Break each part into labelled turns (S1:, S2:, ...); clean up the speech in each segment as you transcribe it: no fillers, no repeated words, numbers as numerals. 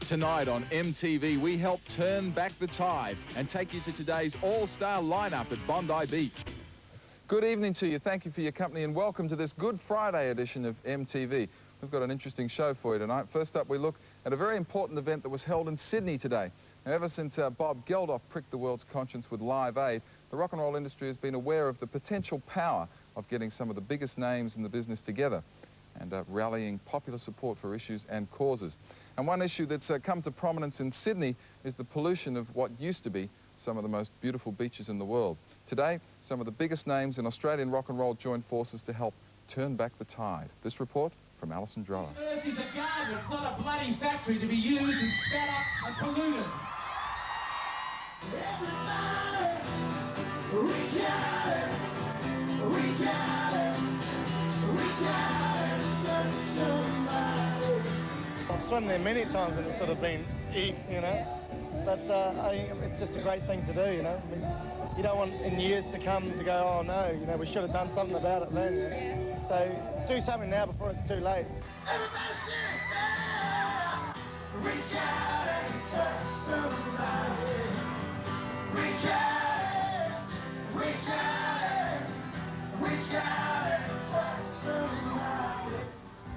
S1: Tonight on MTV, we help turn back the tide and take you to today's all-star lineup at Bondi Beach. Good evening to you. Thank you for your company and welcome to this Good Friday edition of MTV. We've got an interesting show for you tonight. First up, we look at a very important event that was held in Sydney today. Now, ever since Bob Geldof pricked the world's conscience with Live Aid, the rock and roll industry has been aware of the potential power of getting some of the biggest names in the business together and rallying popular support for issues and causes. And one issue that's come to prominence in Sydney is the pollution of what used to be some of the most beautiful beaches in the world. Today, some of the biggest names in Australian rock and roll joined forces to help turn back the tide. This report from Alison Drower.
S2: Earth is a garden, it's not a bloody factory to be used and spat up and polluted. Everybody, reach out, reach out, reach out and search somebody.
S3: I've swum there many times and it's sort of been you know. But I think it's just a great thing to do, you know. I mean, you don't want in years to come to go, oh no, you know, we should have done something about it then. You know? Yeah. So do something now before it's too late.
S2: Everybody sing, yeah! Reach out and touch somebody. Reach out, reach out, reach out and touch somebody.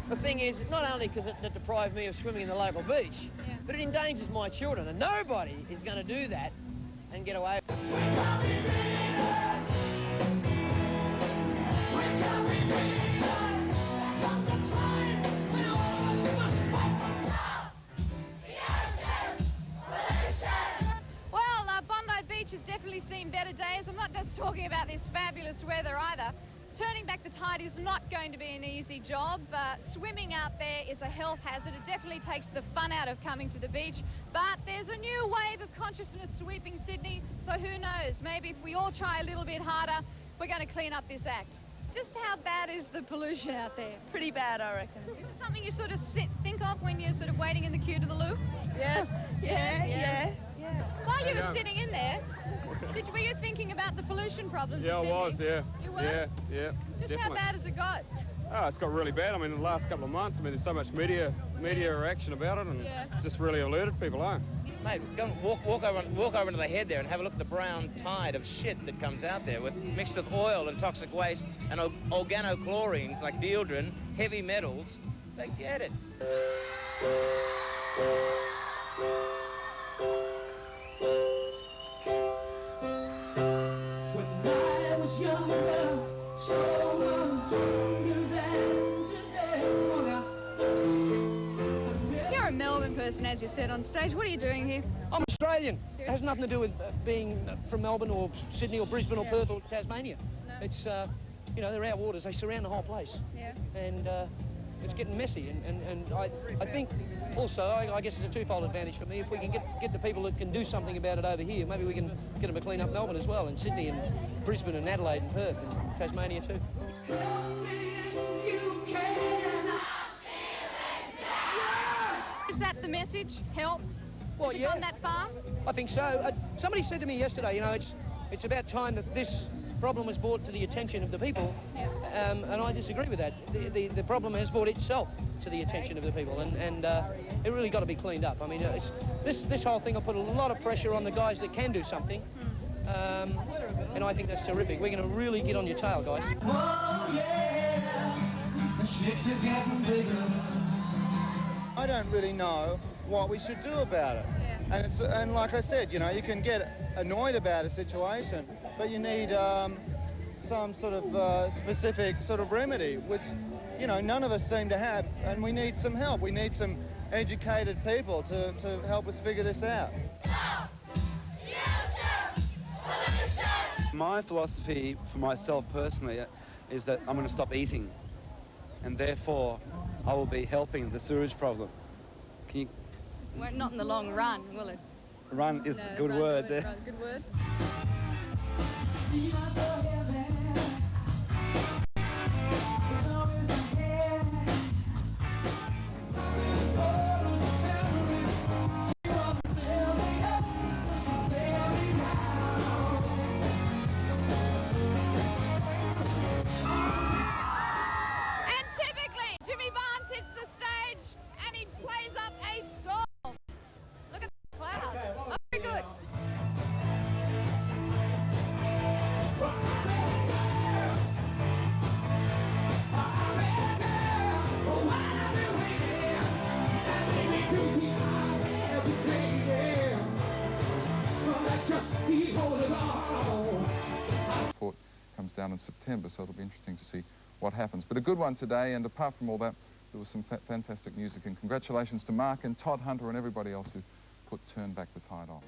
S4: The thing is, not only because it deprived me of swimming in the local beach, but it endangers my children, and nobody is going to do that and get away with it.
S5: Bondi Beach has definitely seen better days. I'm not just talking about this fabulous weather either. Turning back the tide is not going to be an easy job. Swimming out there is a health hazard. It definitely takes the fun out of coming to the beach. But there's a new wave of consciousness sweeping Sydney, so who knows? Maybe if we all try a little bit harder, we're going to clean up this act. Just how bad is the pollution out there? Pretty bad, I reckon. Is it something you sort of think of when you're sort of waiting in the queue to the loo?
S6: Yes. Yeah.
S5: While you were sitting in there, were you thinking about the pollution problems in Sydney?
S7: Yeah, I was, yeah.
S5: You were?
S7: Yeah,
S5: Just
S7: definitely.
S5: how bad has it got?
S7: Oh, it's got really bad. I mean, in the last couple of months, I mean, there's so much media action about it, and it's just really alerted people,
S8: Mate, go and walk over into the head there and have a look at the brown tide of shit that comes out there mixed with oil and toxic waste and organochlorines like dieldrin, heavy metals. They get it.
S5: You're a Melbourne person, as you said on stage. What are you doing here?
S4: I'm Australian. It has nothing to do with being from Melbourne or Sydney or Brisbane or Perth or Tasmania.
S5: No.
S4: It's, you know, they're our waters. They surround the whole place.
S5: Yeah.
S4: And it's getting messy. And I think also, I guess it's a twofold advantage for me. If we can get the people that can do something about it over here, maybe we can get them to clean up Melbourne as well, and Sydney and Brisbane and Adelaide and Perth and Tasmania too.
S5: Is that the message? Help?
S4: Well,
S5: Has it gone that far?
S4: I think so. Somebody said to me yesterday, you know, it's about time that this problem was brought to the attention of the people, and I disagree with that. The problem has brought itself to the attention of the people, and it really got to be cleaned up. I mean, this whole thing will put a lot of pressure on the guys that can do something, and I think that's terrific. We're going to really get on your tail, guys.
S2: Oh yeah, the shits are getting bigger.
S3: I don't really know what we should do about it. And like I said, you know, you can get annoyed about a situation, but you need some sort of specific sort of remedy, which, you know, none of us seem to have, and we need some help. We need some educated people to help us figure this out.
S9: My philosophy for myself personally is that I'm going to stop eating, and therefore I will be helping the sewage problem. Can you...
S5: Well, not in the long run, will it?
S9: Run is a good word there.
S5: Good word.
S1: down in September, so it'll be interesting to see what happens. But a good one today, and apart from all that, there was some fantastic music, and congratulations to Mark and Todd Hunter and everybody else who put Turn Back the Tide on.